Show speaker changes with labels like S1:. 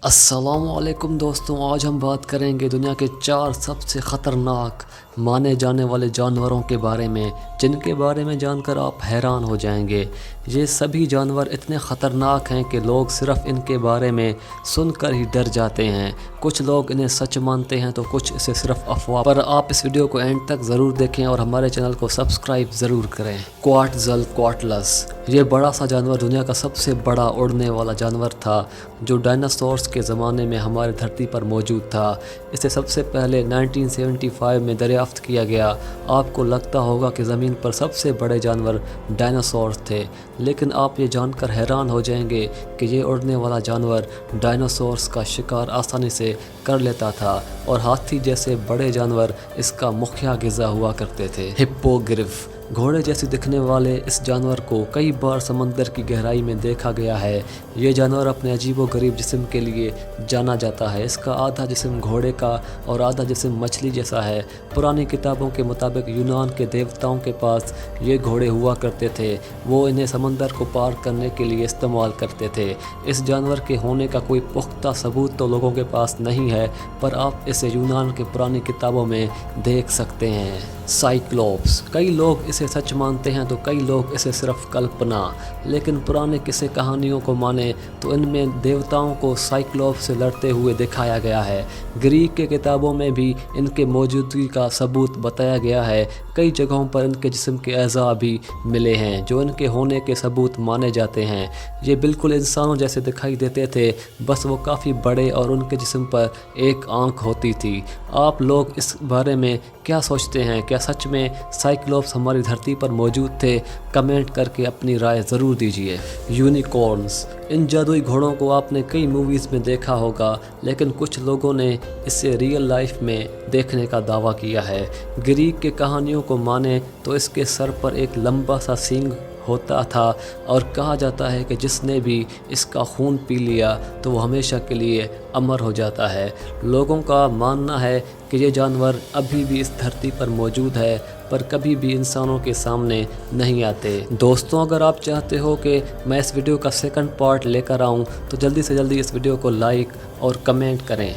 S1: السلام علیکم دوستوں، آج ہم بات کریں گے دنیا کے 4 سب سے خطرناک مانے جانے والے جانوروں کے بارے میں، جن کے بارے میں جان کر آپ حیران ہو جائیں گے۔ یہ سبھی جانور اتنے خطرناک ہیں کہ لوگ صرف ان کے بارے میں سن کر ہی ڈر جاتے ہیں۔ کچھ لوگ انہیں سچ مانتے ہیں تو کچھ اسے صرف افواہ پر۔ آپ اس ویڈیو کو اینڈ تک ضرور دیکھیں اور ہمارے چینل کو سبسکرائب ضرور کریں۔ کواتزلکواٹلس، یہ بڑا سا جانور دنیا کا سب سے بڑا اڑنے والا جانور تھا جو ڈائناسورس کے زمانے میں ہماری دھرتی پر موجود تھا۔ اسے سب سے پہلے 1975 میں دریافت کیا گیا۔ آپ کو لگتا ہوگا کہ زمین پر سب سے بڑے جانور ڈائناسورس تھے، لیکن آپ یہ جان کر حیران ہو جائیں گے کہ یہ اڑنے والا جانور ڈائناسورس کا شکار آسانی سے کر لیتا تھا اور ہاتھی جیسے بڑے جانور اس کا مکھیہ غذا ہوا کرتے تھے۔ ہپوگریف، گھوڑے جیسے دکھنے والے اس جانور کو کئی بار سمندر کی گہرائی میں دیکھا گیا ہے۔ یہ جانور اپنے عجیب و غریب جسم کے لیے جانا جاتا ہے۔ اس کا آدھا جسم گھوڑے کا اور آدھا جسم مچھلی جیسا ہے۔ پرانی کتابوں کے مطابق یونان کے دیوتاؤں کے پاس یہ گھوڑے ہوا کرتے تھے، وہ انہیں سمندر کو پار کرنے کے لیے استعمال کرتے تھے۔ اس جانور کے ہونے کا کوئی پختہ ثبوت تو لوگوں کے پاس نہیں ہے، پر آپ اسے یونان کے پرانی کتابوں میں دیکھ سکتے ہیں۔ سائیکلوپس، کئی لوگ اسے سچ مانتے ہیں تو کئی لوگ اسے صرف کلپنا، لیکن پرانے قصے کہانیوں کو مانے تو ان میں دیوتاؤں کو سائیکلوپس سے لڑتے ہوئے دکھایا گیا ہے۔ گریک کے کتابوں میں بھی ان کے موجودگی کا ثبوت بتایا گیا ہے۔ کئی جگہوں پر ان کے جسم کے اعضاء بھی ملے ہیں جو ان کے ہونے کے ثبوت مانے جاتے ہیں۔ یہ بالکل انسانوں جیسے دکھائی دیتے تھے، بس وہ کافی بڑے اور ان کے جسم پر ایک آنکھ ہوتی تھی۔ آپ لوگ اس بارے میں کیا سوچتے ہیں؟ کیا سچ میں سائیکلوپس ہماری دھرتی پر موجود تھے؟ کمنٹ کر کے اپنی رائے ضرور دیجیے۔ یونیکورنز، ان جادوئی گھوڑوں کو آپ نے کئی موویز میں دیکھا ہوگا، لیکن کچھ لوگوں نے اسے ریئل لائف میں دیکھنے کا دعویٰ کیا ہے۔ گریک کے کہانیوں کو مانیں تو اس کے سر پر ایک لمبا سا سینگ ہوتا تھا اور کہا جاتا ہے کہ جس نے بھی اس کا خون پی لیا تو وہ ہمیشہ کے لیے امر ہو جاتا ہے۔ لوگوں کا ماننا ہے کہ یہ جانور ابھی بھی اس دھرتی پر موجود ہے، پر کبھی بھی انسانوں کے سامنے نہیں آتے۔ دوستوں، اگر آپ چاہتے ہو کہ میں اس ویڈیو کا سیکنڈ پارٹ لے کر آؤں تو جلدی سے جلدی اس ویڈیو کو لائک اور کمنٹ کریں۔